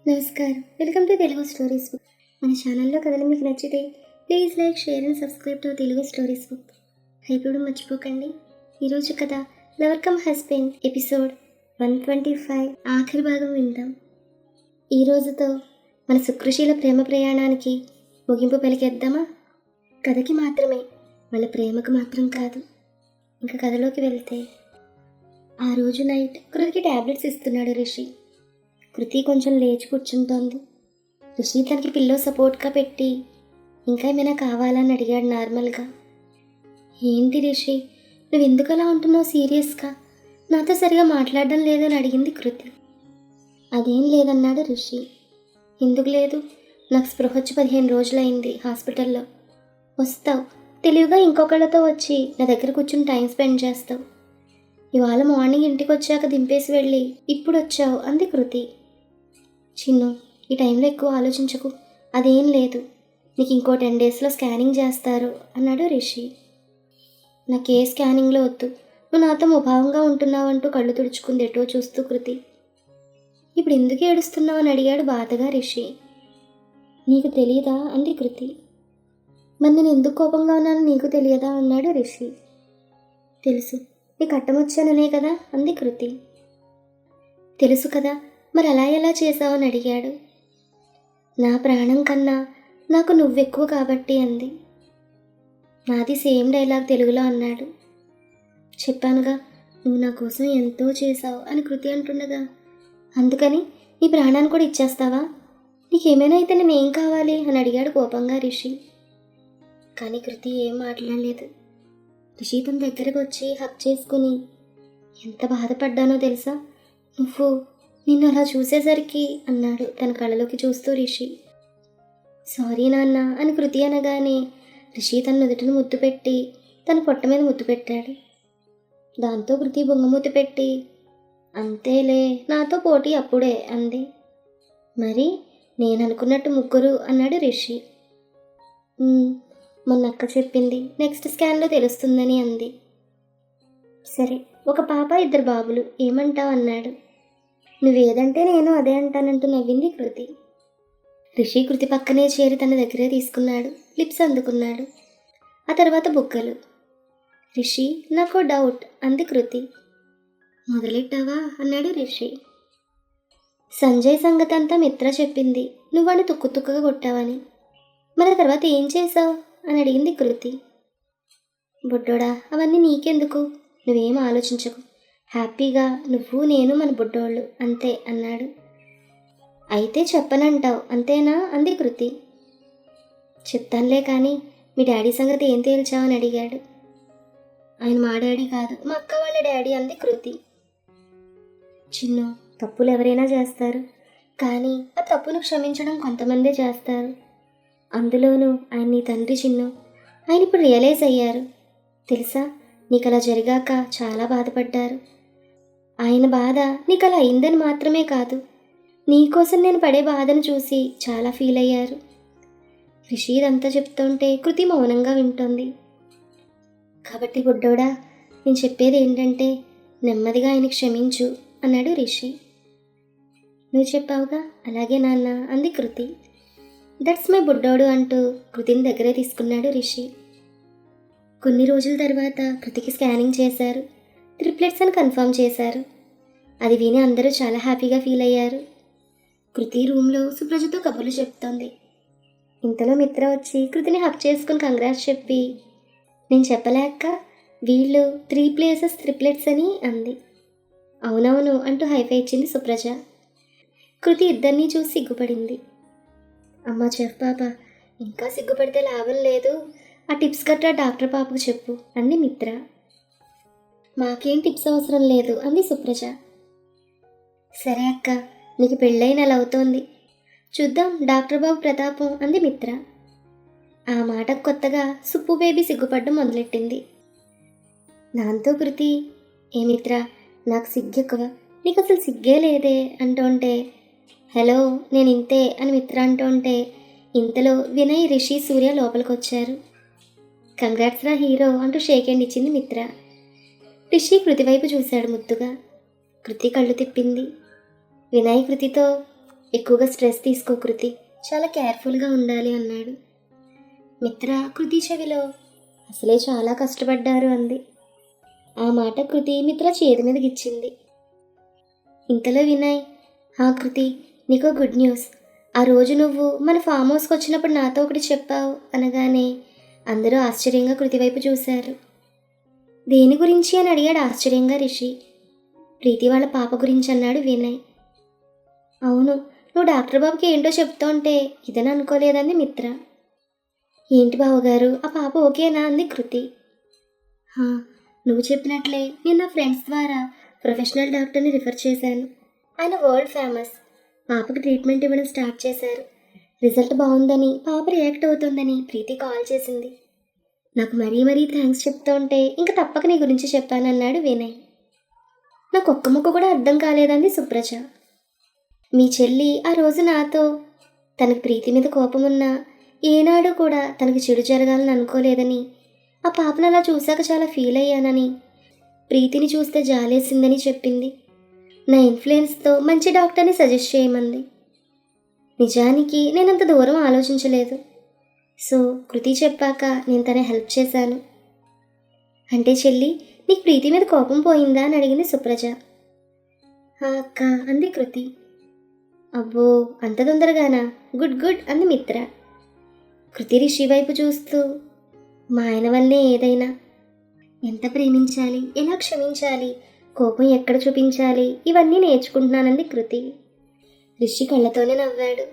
నమస్కారం, welcome to Telugu stories book. మన ఛానల్లో కథలు మీకు నచ్చితే please like, share and subscribe to Telugu stories book. ఇప్పుడు మర్చిపోకండి. ఈరోజు కథ లవర్ కమ్ హస్బెండ్ ఎపిసోడ్ 125 ఆఖరి భాగం విందాం. ఈ రోజుతో మన సుకృషిల ప్రేమ ప్రయాణానికి ముగింపు పలికేద్దామా? కథకి మాత్రమే, వాళ్ళ ప్రేమకు మాత్రం కాదు. ఇంకా కథలోకి వెళ్తే, ఆ రోజు నైట్ కృతికి ట్యాబ్లెట్స్ ఇస్తున్నాడు రిషి. కృతి కొంచెం లేచి కూర్చుంటోంది. రిషి తనకి పిల్లో సపోర్ట్గా పెట్టి ఇంకా ఏమైనా కావాలని అడిగాడు నార్మల్గా. ఏంటి రిషి, నువ్వు ఎందుకు అలా ఉంటున్నావు సీరియస్గా? నాతో సరిగా మాట్లాడడం లేదు అని అడిగింది కృతి. అదేం లేదన్నాడు రిషి. ఎందుకు లేదు? నాకు స్పృహ వచ్చి 15 రోజులైంది హాస్పిటల్లో. వస్తావు, తెలివిగా ఇంకొకళ్ళతో వచ్చి నా దగ్గర కూర్చుని టైం స్పెండ్ చేస్తావు. ఇవాళ మార్నింగ్ ఇంటికి వచ్చాక దింపేసి వెళ్ళి ఇప్పుడు వచ్చావు అంది కృతి. చిన్ను, ఈ టైంలో ఎక్కువ ఆలోచించకు, అదేం లేదు. నీకు ఇంకో 10 డేస్లో స్కానింగ్ చేస్తారు అన్నాడు రిషి. నాకు ఏ స్కానింగ్లో వద్దు, నువ్వు నాతో ముభావంగా ఉంటున్నావంటూ కళ్ళు తుడుచుకుంది ఎటో చూస్తూ కృతి. ఇప్పుడు ఎందుకు ఏడుస్తున్నావు అని అడిగాడు బాధగా రిషి. నీకు తెలియదా అంది కృతి. మరి నేను ఎందుకు కోపంగా ఉన్నానో నీకు తెలియదా అన్నాడు రిషి. తెలుసు, నీకు అట్టమొచ్చాననే కదా అంది కృతి. తెలుసు కదా, మరి అలా ఎలా చేసావని అడిగాడు. నా ప్రాణం కన్నా నాకు నువ్వెక్కువ కాబట్టి అంది. నాది సేమ్ డైలాగ్ తెలుగులో అన్నాడు. చెప్పానుగా, నువ్వు నా కోసం ఎంతో చేశావు అని కృతి అంటుండగా, అందుకని నీ ప్రాణాన్ని కూడా ఇచ్చేస్తావా? నీకేమైనా అయితే నేను ఏం కావాలి అని అడిగాడు కోపంగా రిషి. కానీ కృతి ఏం మాట్లాడలేదు. రిషి తన దగ్గరకు వచ్చి హక్ చేసుకుని, ఎంత బాధపడ్డానో తెలుసా నువ్వు నిన్ను అలా చూసేసరికి అన్నాడు తన కళ్ళలోకి చూస్తూ రిషి. సారీ నాన్న అని కృతి అనగానే రిషి తన నుదుటిని ముద్దు పెట్టి తన పొట్ట మీద ముద్దు పెట్టాడు. దాంతో కృతి బొంగమూతి పెట్టి, అంతేలే, నాతో పోటీ అప్పుడే అంది. మరి నేను అనుకున్నట్టు ముగ్గురు అన్నాడు రిషి. మొన్న అక్క చెప్పింది, నెక్స్ట్ స్కాన్లో తెలుస్తుందని అంది. సరే, ఒక పాప 2 బాబులు, ఏమంటావు అన్నాడు. నువ్వేదంటే నేను అదే అంటానంటూ నవ్వింది కృతి. రిషి కృతి పక్కనే చేరి తన దగ్గరే తీసుకున్నాడు. లిప్స్ అందుకున్నాడు. ఆ తర్వాత బుగ్గలు. రిషి, నాకు డౌట్ అంది కృతి. మొదలెట్టావా అన్నాడు రిషి. సంజయ్ సంగతి అంతా మిత్ర చెప్పింది, నువ్వని తుక్కు తుక్కుగా కొట్టావని. మరి ఆ తర్వాత ఏం చేశావు అని అడిగింది కృతి. బుడ్డోడా, అవన్నీ నీకెందుకు, నువ్వేం ఆలోచించకు, హ్యాపీగా నువ్వు నేను మన బుడ్డోళ్ళు అంతే అన్నాడు. అయితే చెప్పనంటావు అంతేనా అంది కృతి. చెప్తానులే, కానీ మీ డాడీ సంగతి ఏం తేల్చావని అడిగాడు. ఆయన మా డాడీ కాదు, మా అక్క వాళ్ళ డాడీ అంది కృతి. చిన్ను, తప్పులు ఎవరైనా చేస్తారు, కానీ ఆ తప్పును క్షమించడం కొంతమందే చేస్తారు. అందులోనూ ఆయన నీ తండ్రి చిన్ను. ఆయన ఇప్పుడు రియలైజ్ అయ్యారు. తెలుసా, నీకు అలా జరిగాక చాలా బాధపడ్డారు. ఆయన బాధ నీకు అలా అయిందని మాత్రమే కాదు, నీకోసం నేను పడే బాధను చూసి చాలా ఫీల్ అయ్యారు. రిషి ఇదంతా చెప్తుంటే కృతి మౌనంగా వింటోంది. కాబట్టి బుడ్డోడా, నేను చెప్పేది ఏంటంటే నెమ్మదిగా ఆయన క్షమించు అన్నాడు రిషి. నువ్వు చెప్పావుగా, అలాగే నాన్న అంది కృతి. దట్స్ మై బుడ్డోడు అంటూ కృతిని దగ్గరే తీసుకున్నాడు రిషి. కొన్ని రోజుల తర్వాత కృతికి స్కానింగ్ చేశారు. ట్రిప్లెట్స్ అని కన్ఫర్మ్ చేశారు. అది విని అందరూ చాలా హ్యాపీగా ఫీల్ అయ్యారు. కృతి రూమ్లో సుప్రజతో కబుర్లు చెప్తోంది. ఇంతలో మిత్ర వచ్చి కృతిని హక్ చేసుకుని కంగ్రాట్స్ చెప్పి, నేను చెప్పలేక వీళ్ళు 3 ప్లేసెస్ ట్రిప్లెట్స్ అని అంది. అవునవును అంటూ హైఫై ఇచ్చింది సుప్రజ. కృతి ఇద్దరినీ చూసి సిగ్గుపడింది. అమ్మ చెఫ్ పాప, ఇంకా సిగ్గుపడితే లాభం లేదు, ఆ టిప్స్ గట్రా డాక్టర్ పాపకు చెప్పు అంది మిత్ర. మాకేం టిప్స్ అవసరం లేదు అంది సుప్రజ. సరే అక్క, నీకు పెళ్ళై నెల అవుతోంది, చూద్దాం డాక్టర్ బాబు ప్రతాపం అంది మిత్ర. ఆ మాట కొత్తగా సుప్పు బేబీ సిగ్గుపడ్డం మొదలెట్టింది. దాంతో కృతి, ఏ మిత్ర, నాకు సిగ్గెక్కువ, నీకు అసలు సిగ్గే లేదే అంటుంటే, హలో నేను ఇంతే అని మిత్ర అంటుంటే, ఇంతలో వినయ్, రిషి, సూర్య లోపలికి వచ్చారు. కంగ్రాట్స్ రా హీరో అంటూ షేక్ హ్యాండ్ ఇచ్చింది మిత్ర. రిషి కృతి వైపు చూశాడు ముద్దుగా. కృతి కళ్ళు తిప్పింది. వినయ్ కృతితో, ఎక్కువగా స్ట్రెస్ తీసుకో కృతి, చాలా కేర్ఫుల్గా ఉండాలి అన్నాడు. మిత్ర కృతి చెవిలో అసలే చాలా కష్టపడ్డారు అంది. ఆ మాట కృతి మిత్ర చేతి మీద గిచ్చింది. ఇంతలో వినయ్, కృతి, నీకో గుడ్ న్యూస్. ఆ రోజు నువ్వు మన ఫామ్ హౌస్కి వచ్చినప్పుడు నాతో ఒకటి చెప్పావు అనగానే అందరూ ఆశ్చర్యంగా కృతి వైపు చూశారు. దేని గురించి అని అడిగాడు ఆశ్చర్యంగా రిషి. ప్రీతి వాళ్ళ పాప గురించి అన్నాడు వినయ్. అవును, నువ్వు డాక్టర్ బాబుకి ఏంటో చెప్తా ఉంటే ఇదని అనుకోలేదంది మిత్ర. ఏంటి బావగారు, ఆ పాప ఓకేనా అంది కృతి. నువ్వు చెప్పినట్లే నేను నా ఫ్రెండ్స్ ద్వారా ప్రొఫెషనల్ డాక్టర్ని రిఫర్ చేశాను. ఆయన వరల్డ్ ఫేమస్. పాపకి ట్రీట్మెంట్ ఇవ్వడం స్టార్ట్ చేశారు. రిజల్ట్ బాగుందని, పాప రియాక్ట్ అవుతుందని ప్రీతి కాల్ చేసింది. నాకు మరీ థ్యాంక్స్ చెప్తూ ఉంటే ఇంకా తప్పక నీ గురించి చెప్పానన్నాడు వినయ్. నాకు ఒక్క ముక్క కూడా అర్థం కాలేదంది సుప్రజ. మీ చెల్లి ఆ రోజు నాతో తనకు ప్రీతి మీద కోపం ఉన్నా ఏనాడు కూడా తనకి చెడు జరగాలని అనుకోలేదని, ఆ పాపను అలా చూశాక చాలా ఫీల్ అయ్యానని, ప్రీతిని చూస్తే జాలేసిందని చెప్పింది. నా ఇన్ఫ్లుయెన్స్తో మంచి డాక్టర్ని సజెస్ట్ చేయమంది. నిజానికి నేనంత దూరం ఆలోచించలేదు. సో కృతి చెప్పాక నేను తన హెల్ప్ చేశాను. అంటే చెల్లి, నీకు ప్రీతి మీద కోపం పోయిందా అని అడిగింది సుప్రజ. అక్క అంది కృతి. అబ్బో, అంత తొందరగానా? గుడ్ గుడ్ అంది మిత్ర. కృతి రిషి వైపు చూస్తూ, మా ఆయన వల్లే ఏదైనా, ఎంత ప్రేమించాలి, ఎలా క్షమించాలి, కోపం ఎక్కడ చూపించాలి, ఇవన్నీ నేర్చుకుంటున్నానంది కృతి. రిషి కళ్ళతోనే నవ్వాడు.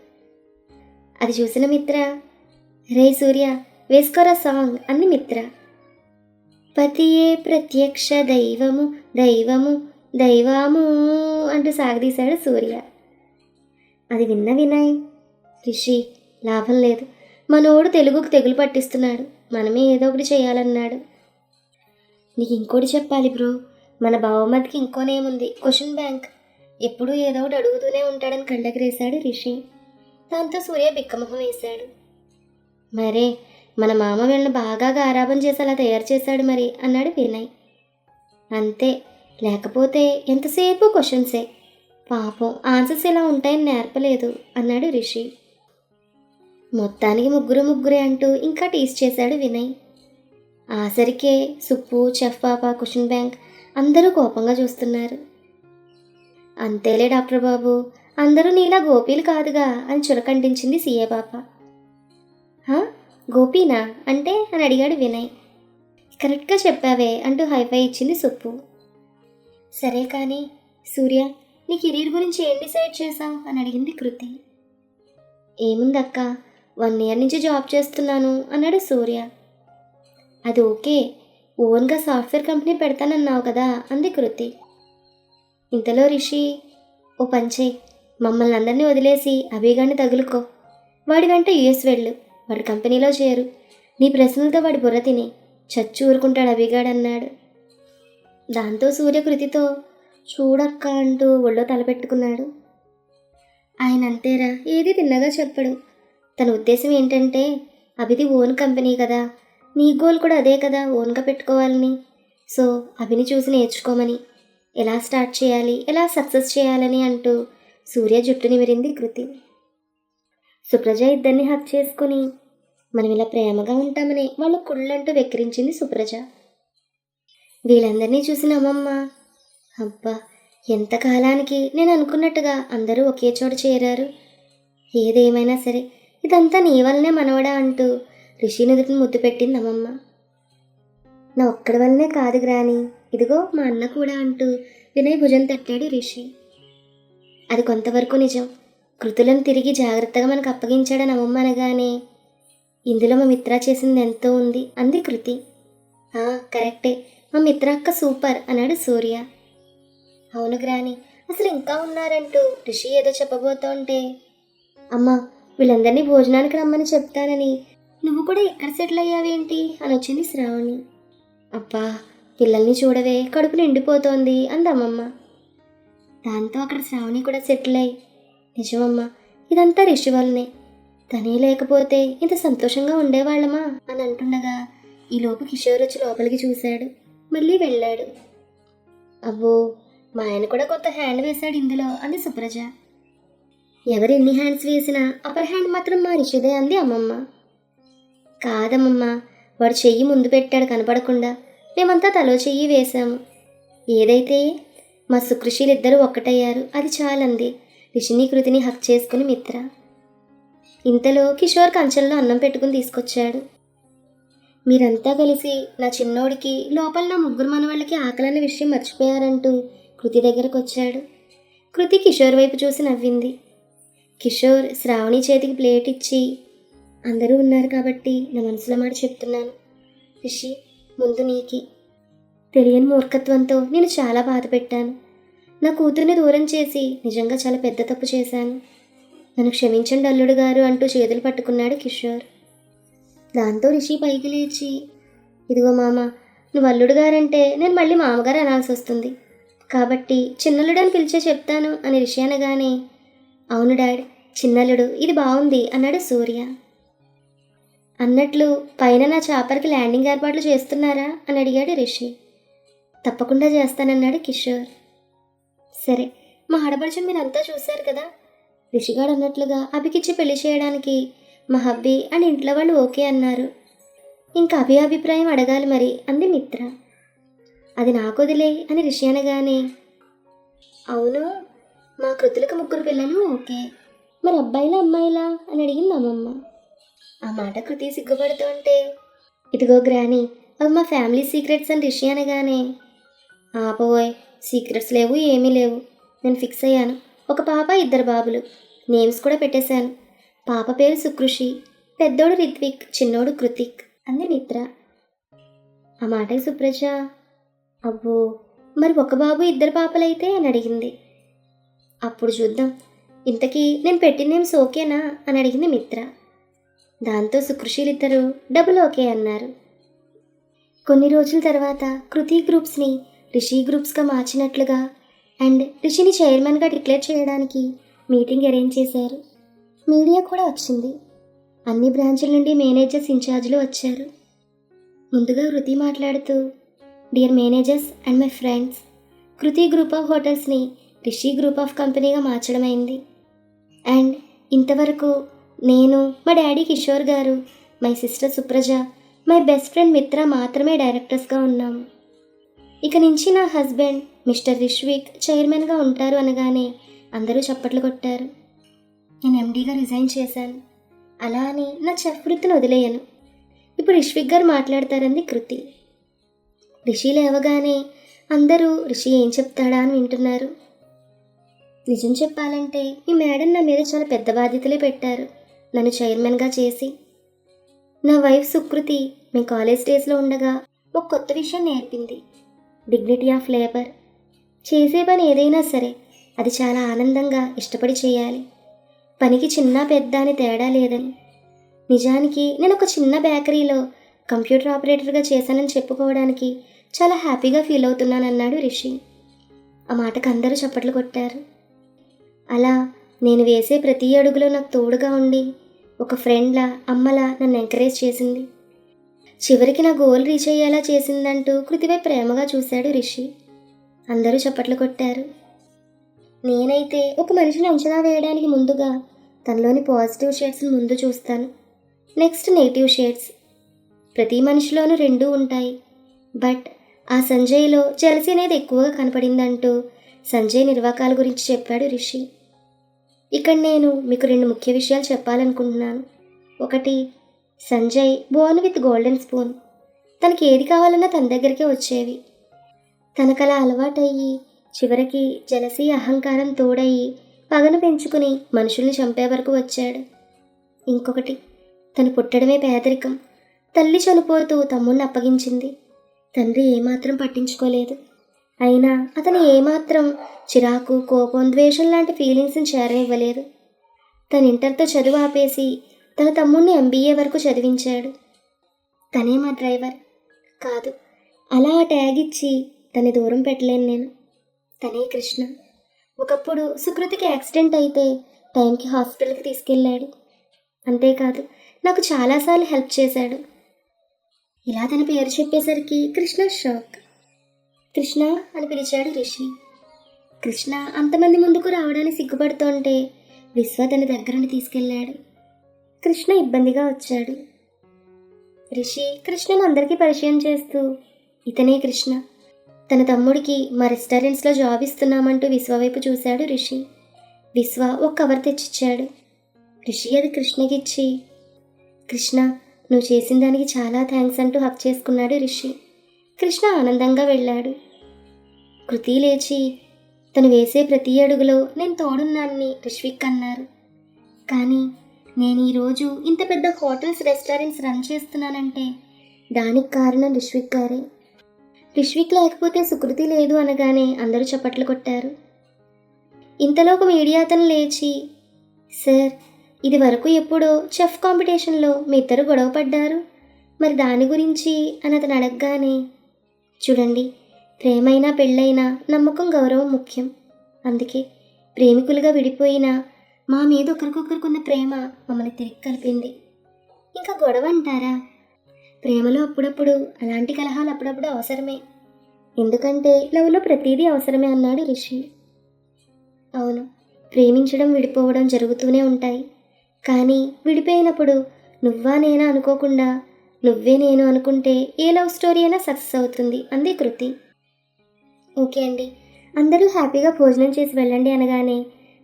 అది చూసిన మిత్ర, రే సూర్య, వేసుకోరా సాంగ్ అంది మిత్ర. పతియే ప్రత్యక్ష దైవము దైవము దైవము అంటూ సాగదీశాడు సూర్య. అది విన్న వినయ్, రిషి లాభం లేదు, మనోడు తెలుగుకు తెగులు పట్టిస్తున్నాడు, మనమే ఏదో ఒకటి చేయాలన్నాడు. నీకు ఇంకోటి చెప్పాలి బ్రో, మన బావమతికి ఇంకో నేముంది, క్వశ్చన్ బ్యాంక్. ఎప్పుడూ ఏదో ఒకటి అడుగుతూనే ఉంటాడని కళ్ళెగరేశాడు రిషి. దాంతో సూర్య బిక్కమొహం వేశాడు. మరే, మన మామ వీళ్ళని బాగా గారాబం చేసి అలా తయారు చేశాడు మరి అన్నాడు వినయ్. అంతే, లేకపోతే ఎంతసేపు క్వశ్చన్సే, పాపం ఆన్సర్స్ ఇలా ఉంటాయని నేర్పలేదు అన్నాడు రిషి. మొత్తానికి ముగ్గురే అంటూ ఇంకా టీస్ చేశాడు వినయ్. ఆసరికే సుప్పు, చెఫ్ పాప, క్వశ్చన్ బ్యాంక్ అందరూ కోపంగా చూస్తున్నారు. అంతేలే డాక్టర్ బాబు, అందరూ నీలా గోపీలు కాదుగా అని చురకంటించింది సీఏ పాప. గోపీనా అంటే అని అడిగాడు వినయ్. కరెక్ట్గా చెప్పావే అంటూ హైఫై ఇచ్చింది సుప్పు. సరే కానీ సూర్య, నీ కెరీర్ గురించి ఏం డిసైడ్ చేసావు అని అడిగింది కృతి. ఏముందక్క, 1 year నుంచి జాబ్ చేస్తున్నాను అన్నాడు సూర్య. అది ఓకే, ఓన్గా సాఫ్ట్వేర్ కంపెనీ పెడతానన్నావు కదా అంది కృతి. ఇంతలో రిషి, ఓ పంచే, మమ్మల్ని అందరినీ వదిలేసి అభిగాన్ని తగులుకో, వాడి వెంట యుఎస్ వెళ్ళు, వాడి కంపెనీలో చేరు, నీ ప్రశ్నలతో వాడి బుర్ర తిని చచ్చి ఊరుకుంటాడు అభిగాడన్నాడు. దాంతో సూర్య కృతితో చూడక్క అంటూ ఒళ్ళో తలపెట్టుకున్నాడు. ఆయన అంతేరా, ఏది తిన్నగా చెప్పడు. తన ఉద్దేశం ఏంటంటే అభిది ఓన్ కంపెనీ కదా, నీ గోల్ కూడా అదే కదా, ఓన్గా పెట్టుకోవాలని. సో అభిని చూసి నేర్చుకోమని, ఎలా స్టార్ట్ చేయాలి, ఎలా సక్సెస్ చేయాలని అంటూ సూర్య జుట్టు నిమిరింది కృతి. సుప్రజ ఇద్దరిని హక్ చేసుకుని, మనం ఇలా ప్రేమగా ఉంటామని వాళ్ళ కుళ్ళంటూ వెక్కిరించింది సుప్రజ. వీళ్ళందరినీ చూసిన అమ్మమ్మ, అబ్బా, ఎంతకాలానికి నేను అనుకున్నట్టుగా అందరూ ఒకే చోట చేరారు. ఏదేమైనా సరే ఇదంతా నీ వల్లనే మనవడా అంటూ రిషి నుదుటిని ముద్దు పెట్టింది అమ్మమ్మ. నా ఒక్కడి వల్లనే కాదు గ్రాని, ఇదిగో మా అన్న కూడా అంటూ వినయ్ భుజం తట్టాడు రిషి. అది కొంతవరకు నిజం. కృతులను తిరిగి జాగ్రత్తగా మనకు అప్పగించాడని అమ్మమ్మ అనగానే, ఇందులో మా మిత్ర చేసింది ఎంతో ఉంది అంది కృతి. కరెక్టే, మా మిత్ర అక్క సూపర్ అన్నాడు సూర్య. అవును గ్రాని, అసలు ఇంకా ఉన్నారంటూ రిషి ఏదో చెప్పబోతుంటే, అమ్మా వీళ్ళందరినీ భోజనానికి రమ్మని చెప్తానని నువ్వు కూడా ఎక్కడ సెటిల్ అయ్యావేంటి అని వచ్చింది శ్రావణి. అబ్బా, పిల్లల్ని చూడవే, కడుపు నిండిపోతోంది అందమ్మమ్మ. దాంతో అక్కడ శ్రావణి కూడా సెటిల్ అయ్యి, నిజమమ్మా ఇదంతా రిషి వల్లనే, తనే లేకపోతే ఇంత సంతోషంగా ఉండేవాళ్ళమా అని అంటుండగా ఈలోపు కిషోర్ వచ్చి లోపలికి చూశాడు, మళ్ళీ వెళ్ళాడు. అబ్బో, మా ఆయన కూడా కొంత హ్యాండ్ వేశాడు ఇందులో అంది సుప్రజ. ఎవరు ఎన్ని హ్యాండ్స్ వేసినా అప్పర్ హ్యాండ్ మాత్రం మా రిషిదే అంది అమ్మమ్మ. కాదమ్మమ్మ, వాడు చెయ్యి ముందు పెట్టాడు కనపడకుండా, మేమంతా తలో చెయ్యి వేశాము. ఏదైతే మా సుకృషిలిద్దరూ ఒక్కటయ్యారు, అది చాలంది రిషిని కృతిని హక్ చేసుకుని మిత్ర. ఇంతలో కిషోర్ కంచెల్లో అన్నం పెట్టుకుని తీసుకొచ్చాడు. మీరంతా కలిసి నా చిన్నోడికి లోపల నా ముగ్గురు మనవాళ్ళకి ఆకలన్న విషయం మర్చిపోయారంటూ కృతి దగ్గరకు వచ్చాడు. కృతి కిషోర్ వైపు చూసి నవ్వింది. కిషోర్ శ్రావణి చేతికి ప్లేట్ ఇచ్చి, అందరూ ఉన్నారు కాబట్టి నా మనసులో మాట చెప్తున్నాను రిషి, ముందు నీకి. తెలియని మూర్ఖత్వంతో నేను చాలా బాధ పెట్టాను. నా కూతురిని దూరం చేసి నిజంగా చాలా పెద్ద తప్పు చేశాను. నన్ను క్షమించండి అల్లుడు గారు అంటూ చేతులు పట్టుకున్నాడు కిషోర్. దాంతో రిషి పైకి లేచి, ఇదిగో మామ, నువ్వు అల్లుడు గారంటే నేను మళ్ళీ మామగారు అనాల్సి వస్తుంది, కాబట్టి చిన్నల్లుడు అని పిలిచే చెప్తాను అని రిషి అనగానే, అవును డాడ్, చిన్నల్లుడు, ఇది బాగుంది అన్నాడు సూర్య. అన్నట్లు పైన నా చాపర్కి ల్యాండింగ్ ఏర్పాట్లు చేస్తున్నారా అని అడిగాడు రిషి. తప్పకుండా చేస్తానన్నాడు కిషోర్. సరే, మా ఆడపడుచుని మీరంతా చూశారు కదా. రిషిగాడు అన్నట్లుగా అభికిచ్చి పెళ్లి చేయడానికి మా హబ్బీ అండ్ ఇంట్లో వాళ్ళు ఓకే అన్నారు. ఇంకా అభి అభిప్రాయం అడగాలి మరి అంది మిత్ర. అది నాకు వదిలే అని రిషి అనగానే, అవును, మా కృతులకు ముగ్గురు పిల్లలు ఓకే, మరి అబ్బాయిలా అమ్మాయిలా అని అడిగింది అమ్మమ్మ. ఆ మాట కృతి సిగ్గుపడుతూ ఉంటే, ఇదిగో గ్రాని, అవి మా ఫ్యామిలీ సీక్రెట్స్ అని రిషి అనగానే, ఆపోయ్, సీక్రెట్స్ లేవు, ఏమీ లేవు, నేను ఫిక్స్ అయ్యాను. ఒక పాప, ఇద్దరు బాబులు, నేమ్స్ కూడా పెట్టేశాను. పాప పేరు సుకృషి, పెద్దోడు రిత్విక్, చిన్నోడు కృతిక్ అంది మిత్ర. ఆ మాటకి సుప్రజ, అబ్బో, మరి ఒక బాబు ఇద్దరు పాపలైతే అని అడిగింది. అప్పుడు చూద్దాం, ఇంతకీ నేను పెట్టిన నేమ్స్ ఓకేనా అని అడిగింది మిత్ర. దాంతో సుకృషిలిద్దరూ డబుల్ ఓకే అన్నారు. కొన్ని రోజుల తర్వాత కృతి గ్రూప్స్ని రిషి గ్రూప్స్గా మార్చినట్లుగా అండ్ రిషిని చైర్మన్గా డిక్లేర్ చేయడానికి మీటింగ్ అరేంజ్ చేశారు. మీడియా కూడా వచ్చింది. అన్ని బ్రాంచుల నుండి మేనేజర్స్ ఇన్ఛార్జ్లు వచ్చారు. ముందుగా కృతి మాట్లాడుతూ, dear managers and my friends, Kriti group of హోటల్స్ని రిషి గ్రూప్ ఆఫ్ కంపెనీగా మార్చడమైంది. అండ్ ఇంతవరకు నేను, మా daddy Kishore garu, my sister Supraja, my best friend Mitra మాత్రమే డైరెక్టర్స్గా ఉన్నాము. ఇక నుంచి నా హస్బెండ్ మిస్టర్ రిష్విక్ చైర్మన్గా ఉంటారు అనగానే అందరూ చప్పట్లు కొట్టారు. నేను ఎండీగా రిజైన్ చేశాను. అలా అని నా చెఫ్ వృత్తిని వదిలేయను. ఇప్పుడు రిష్విక్ గారు మాట్లాడతారంది కృతి. రిషి లేవగానే అందరూ రిషి ఏం చెప్తాడా అని వింటున్నారు. నిజం చెప్పాలంటే ఈ మేడం నా మీద చాలా పెద్ద బాధ్యతలే పెట్టారు, నన్ను చైర్మన్గా చేసి. నా వైఫ్ సుకృతి మేము కాలేజ్ డేస్లో ఉండగా ఒక కొత్త విషయం నేర్పింది, డిగ్నిటీ ఆఫ్ లేబర్. చేసే పని ఏదైనా సరే అది చాలా ఆనందంగా ఇష్టపడి చేయాలి. పనికి చిన్న పెద్ద అని తేడా లేదని. నిజానికి నేను ఒక చిన్న బేకరీలో కంప్యూటర్ ఆపరేటర్గా చేశానని చెప్పుకోవడానికి చాలా హ్యాపీగా ఫీల్ అవుతున్నానన్నాడు రిషి. ఆ మాటకు అందరూ చప్పట్లు కొట్టారు. అలా నేను వేసే ప్రతి అడుగులో నాకు తోడుగా ఉండి ఒక ఫ్రెండ్లా, అమ్మలా నన్ను ఎంకరేజ్ చేసింది. చివరికి నా గోల్ రీచ్ అయ్యేలా చేసిందంటూ కృతిపై ప్రేమగా చూశాడు రిషి. అందరూ చప్పట్లు కొట్టారు. నేనైతే ఒక మనిషిని అంచనా వేయడానికి ముందుగా తనలోని పాజిటివ్ షేడ్స్ని ముందు చూస్తాను, నెక్స్ట్ నెగిటివ్ షేడ్స్. ప్రతి మనిషిలోనూ రెండూ ఉంటాయి. బట్ ఆ సంజయ్లో జెలసీ అనేది ఎక్కువగా కనపడిందంటూ సంజయ్ నిర్వాకాల గురించి చెప్పాడు రిషి. ఇక్కడ నేను మీకు 2 ముఖ్య విషయాలు చెప్పాలనుకుంటున్నాను. ఒకటి, Sanjay Born with golden spoon. తనకి ఏది కావాలన్నా తన దగ్గరికే వచ్చేవి. తనకలా అలవాటయ్యి చివరికి జలసీ, అహంకారం తోడయ్యి పగను పెంచుకుని మనుషుల్ని చంపే వరకు వచ్చాడు. ఇంకొకటి, తను పుట్టడమే పేదరికం. తల్లి చనిపోతూ తమ్ముడిని అప్పగించింది. తండ్రి ఏమాత్రం పట్టించుకోలేదు. అయినా అతను ఏమాత్రం చిరాకు, కోపం, ద్వేషం లాంటి ఫీలింగ్స్ని చేరనివ్వలేదు. తను ఇంటర్తో చదువు ఆపేసి తన తమ్ముడిని ఎంబీఏ వరకు చదివించాడు. తనే మా డ్రైవర్ కాదు, అలా ఆ ట్యాగ్ ఇచ్చి తన్ని దూరం పెట్టలేను నేను. తనే కృష్ణ. ఒకప్పుడు సుకృతికి యాక్సిడెంట్ అయితే టైంకి హాస్పిటల్కి తీసుకెళ్ళాడు. అంతేకాదు, నాకు చాలాసార్లు హెల్ప్ చేశాడు. ఇలా తన పేరు చెప్పేసరికి కృష్ణ షాక్. కృష్ణ అని పిలిచాడు రిషి. కృష్ణ అంతమంది ముందుకు రావడానికి సిగ్గుపడుతుంటే విశ్వ తన దగ్గరుండి తీసుకెళ్లాడు. కృష్ణ ఇబ్బందిగా వచ్చాడు. రిషి కృష్ణను అందరికీ పరిచయం చేస్తూ, ఇతనే కృష్ణ, తన తమ్ముడికి మా రెస్టారెంట్స్లో జాబ్ ఇస్తున్నామంటూ విశ్వ వైపు చూశాడు రిషి. విశ్వ ఒక కవర్ తెచ్చిచ్చాడు. రిషి అది కృష్ణకిచ్చి, కృష్ణ నువ్వు చేసిన దానికి చాలా థ్యాంక్స్ అంటూ హక్ చేసుకున్నాడు రిషి. కృష్ణ ఆనందంగా వెళ్ళాడు. కృతి లేచి, తను వేసే ప్రతి అడుగులో నేను తోడున్నానని రిష్విక్ అన్నారు. కానీ నేను ఈరోజు ఇంత పెద్ద హోటల్స్ రెస్టారెంట్స్ రన్ చేస్తున్నానంటే దానికి కారణం రిష్విక్ గారే. రిష్విక్ లేకపోతే సుకృతి లేదు అనగానే అందరూ చప్పట్లు కొట్టారు. ఇంతలో ఒక మీడియా అతను లేచి, సార్ ఇది వరకు ఎప్పుడో చెఫ్ కాంపిటీషన్లో మీ ఇద్దరు గొడవ పడ్డారు, మరి దాని గురించి అని అతను అడగగానే, చూడండి ప్రేమైనా పెళ్ళైనా నమ్మకం గౌరవం ముఖ్యం. అందుకే ప్రేమికులుగా విడిపోయినా మా మీద ఒకరికొకరికున్న ప్రేమ మమ్మల్ని తిరిగి కలిపింది. ఇంకా గొడవ అంటారా? ప్రేమలో అప్పుడప్పుడు అలాంటి కలహాలు అప్పుడప్పుడు అవసరమే. ఎందుకంటే లవ్లో ప్రతిదీ అవసరమే అన్నాడు రిషి. అవును, ప్రేమించడం విడిపోవడం జరుగుతూనే ఉంటాయి. కానీ విడిపోయినప్పుడు నువ్వా నేనా అనుకోకుండా నువ్వే నేను అనుకుంటే ఏ లవ్ స్టోరీ అయినా సక్సెస్ అవుతుంది అంది కృతి. ఓకే అండి, అందరూ హ్యాపీగా భోజనం చేసి వెళ్ళండి అనగానే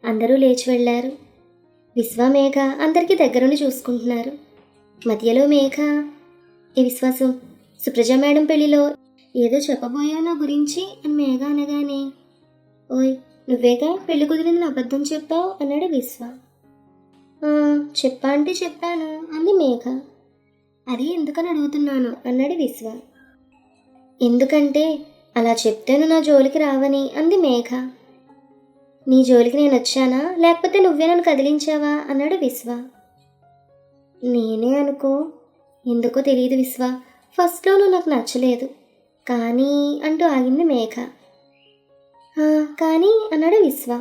అందరూ లేచి వెళ్ళారు. విశ్వ మేఘ అందరికీ దగ్గరుండి చూసుకుంటున్నారు. మధ్యలో మేఘ, ఏ విశ్వాసం, సుప్రజ మేడం పెళ్లిలో ఏదో చెప్పబోయా నా గురించి అని మేఘ అనగానే, ఓయ్ నువ్వేగా పెళ్లి కుదిరిందని అబద్ధం చెప్పావు అన్నాడు విశ్వ. చెప్పా అంటే చెప్పాను అంది మేఘ. అది ఎందుకని అడుగుతున్నాను అన్నాడు విశ్వ. ఎందుకంటే అలా చెప్తేను నా జోలికి రావని అంది మేఘ. నీ జోలికి నేను వచ్చానా లేకపోతే నువ్వే నన్ను కదిలించావా అన్నాడు విశ్వ. నేనే అనుకో, ఎందుకో తెలియదు విశ్వ, ఫస్ట్లో నువ్వు నాకు నచ్చలేదు కానీ అంటూ ఆగింది మేఘ. కానీ అన్నాడు విశ్వ.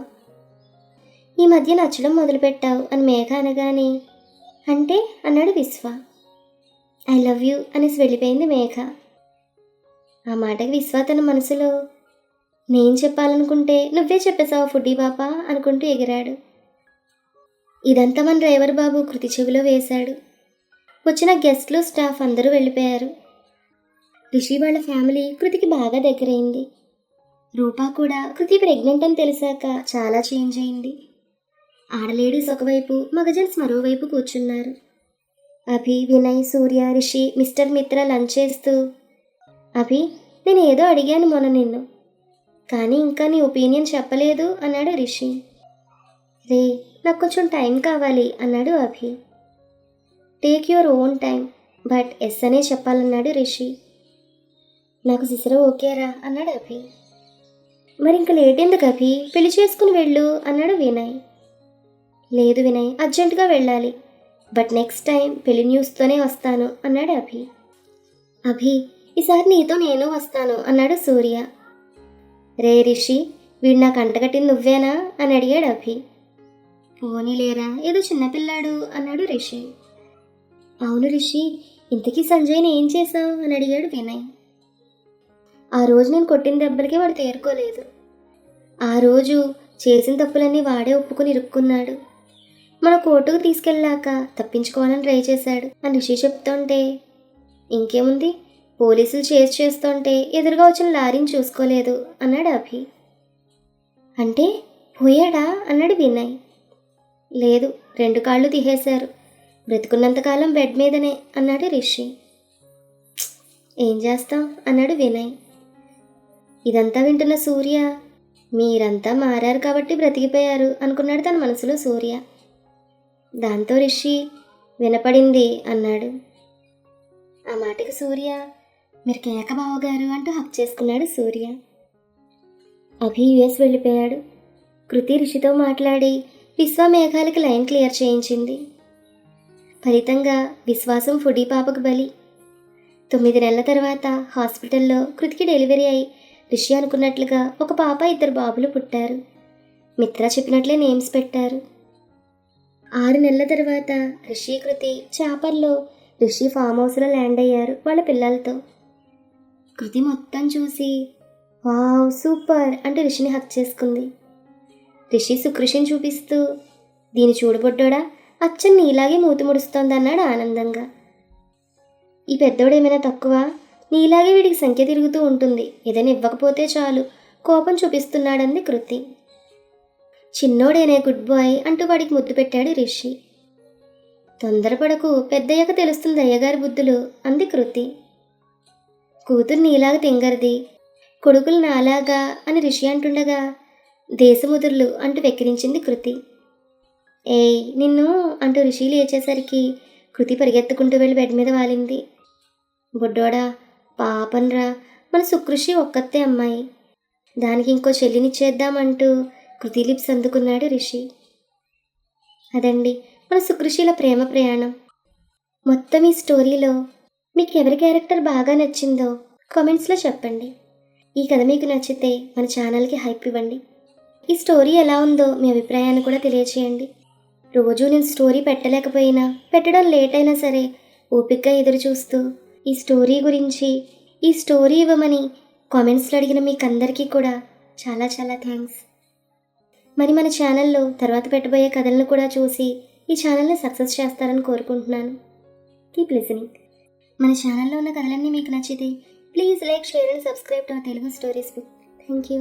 ఈ మధ్య నచ్చడం మొదలుపెట్టావు అని మేఘ అనగానే, అంటే అన్నాడు విశ్వ. ఐ లవ్ యూ అనేసి వెళ్ళిపోయింది మేఘ. ఆ మాటకి విశ్వ తన మనసులో, నేను చెప్పాలనుకుంటే నువ్వే చెప్పేశావు ఫుడ్డీ పాపా అనుకుంటూ ఎగిరాడు. ఇదంతా మన డ్రైవర్ బాబు కృతి చెవిలో వేశాడు. వచ్చిన గెస్ట్లు స్టాఫ్ అందరూ వెళ్ళిపోయారు. రిషి వాళ్ళ ఫ్యామిలీ కృతికి బాగా దగ్గరైంది. రూపా కూడా కృతి ప్రెగ్నెంట్ అని తెలిసాక చాలా చేంజ్ అయింది. ఆడలేడీస్ ఒకవైపు, మగజన్స్ మరోవైపు కూర్చున్నారు. అభి, వినయ్, సూర్య, రిషి, మిస్టర్ మిత్ర లంచ్ చేస్తూ, అభి నేను ఏదో అడిగాను మొన్న నిన్ను, కానీ ఇంకా నీ ఒపీనియన్ చెప్పలేదు అన్నాడు రిషి. రే నాకు కొంచెం టైం కావాలి అన్నాడు Abhi. Take your own time, but yes అనే చెప్పాలన్నాడు రిషి. నాకు సిసరా ఓకేరా అన్నాడు అభి. మరి ఇంక లేట్ ఎందుకు అభి, పెళ్లి చేసుకుని వెళ్ళు అన్నాడు వినయ్. లేదు వినయ్, అర్జెంటుగా వెళ్ళాలి, బట్ నెక్స్ట్ టైం పెళ్లి న్యూస్తోనే వస్తాను అన్నాడు అభి. అభి ఈసారి నీతో నేను వస్తాను అన్నాడు సూర్య. రే రిషి, వీడు నాకు అంటగట్టింది నువ్వేనా అని అడిగాడు అభి. పోనీలేరా, ఏదో చిన్నపిల్లాడు అన్నాడు రిషి. అవును రిషి, ఇంతకీ సంజయ్ని ఏం చేశావు అని అడిగాడు వినయ్. ఆ రోజు నేను కొట్టిన దెబ్బలకి వాడు తేరుకోలేదు. ఆ రోజు చేసిన తప్పులన్నీ వాడే ఒప్పుకుని ఇరుక్కున్నాడు. మన కోర్టుకు తీసుకెళ్ళాక తప్పించుకోవాలని ట్రై చేశాడు అని రిషి చెప్తుంటే, ఇంకేముంది పోలీసులు చేస్తుంటే ఎదురుగా వచ్చిన లారీని చూసుకోలేదు అన్నాడు అభి. అంటే పోయాడా అన్నాడు వినయ్. లేదు, 2 కాళ్ళు తీసేశారు, బ్రతుకున్నంతకాలం బెడ్ మీదనే అన్నాడు రిషి. ఏం చేస్తాం అన్నాడు వినయ్. ఇదంతా వింటున్న సూర్య, మీరంతా మారారు కాబట్టి బ్రతికిపోయారు అనుకున్నాడు తన మనసులో సూర్య. దాంతో రిషి, వినపడింది అన్నాడు. ఆ మాటకి సూర్య, మీరు కేక బావగారు అంటూ హక్ చేసుకున్నాడు సూర్య. అభి యుఎస్ వెళ్ళిపోయాడు. కృతి రిషితో మాట్లాడి విశ్వ మేఘాలకి లైన్ క్లియర్ చేయించింది. ఫలితంగా విశ్వాసం ఫుడీ పాపకు బలి. 9 నెలల తర్వాత హాస్పిటల్లో కృతికి డెలివరీ అయి రిషి అనుకున్నట్లుగా ఒక పాప 2 బాబులు పుట్టారు. మిత్ర చెప్పినట్లే నేమ్స్ పెట్టారు. 6 నెలల తర్వాత రిషి కృతి చాపర్లో రిషి ఫామ్ హౌస్లో ల్యాండ్ అయ్యారు వాళ్ళ పిల్లలతో. కృతి మొత్తం చూసి వావ్ సూపర్ అంటూ రిషిని హక్ చేసుకుంది. రిషి సుకృషిని చూపిస్తూ, దీని చూడు బొడ్డోడా, అచ్చం నీలాగే మూతి ముడుస్తోంది అన్నాడు ఆనందంగా. ఈ పెద్దోడేమైనా తక్కువ? నీలాగే వీడికి సంఖ్య తిరుగుతూ ఉంటుంది, ఏదైనా ఇవ్వకపోతే చాలు కోపం చూపిస్తున్నాడంది కృతి. చిన్నోడేనే గుడ్ బాయ్ అంటూ వాడికి ముద్దు పెట్టాడు రిషి. తొందరపడకు, పెద్దయ్యాక తెలుస్తుంది అయ్యగారి బుద్ధులు అంది కృతి. కూతురు నీలాగా తింగరది, కొడుకులు నాలాగా అని రిషి అంటుండగా దేశముదుర్లు అంటూ వెక్కిరించింది కృతి. ఏయ్ నిన్ను అంటూ రిషి లేచేసరికి కృతి పరిగెత్తుకుంటూ వెళ్ళి బెడ్ మీద వాలింది. బుడ్డోడా, పాపన్రా, మన సుకృషి ఒక్కతే అమ్మాయి, దానికి ఇంకో చెల్లినిచ్చేద్దామంటూ కృతి లిప్స్ అందుకున్నాడు రిషి. అదండి మన సుకృషిల ప్రేమ ప్రయాణం. మొత్తం ఈ స్టోరీలో మీకు ఎవరి క్యారెక్టర్ బాగా నచ్చిందో కామెంట్స్లో చెప్పండి. ఈ కథ మీకు నచ్చితే మన ఛానల్కి హైప్ ఇవ్వండి. ఈ స్టోరీ ఎలా ఉందో మీ అభిప్రాయాన్ని కూడా తెలియచేయండి. రోజు నేను స్టోరీ పెట్టలేకపోయినా, పెట్టడం లేట్ అయినా సరే ఓపికగా ఎదురు చూస్తూ ఈ స్టోరీ గురించి, ఈ స్టోరీ ఇవ్వమని కామెంట్స్లో అడిగిన మీకు అందరికీ కూడా చాలా చాలా థ్యాంక్స్. మరి మన ఛానల్లో తర్వాత పెట్టబోయే కథలను కూడా చూసి ఈ ఛానల్ని సక్సెస్ చేస్తారని కోరుకుంటున్నాను. Keep listening. మన ఛానల్లో ఉన్న కథలన్నీ మీకు నచ్చితే please like, share and subscribe to our Telugu stories book. Thank you.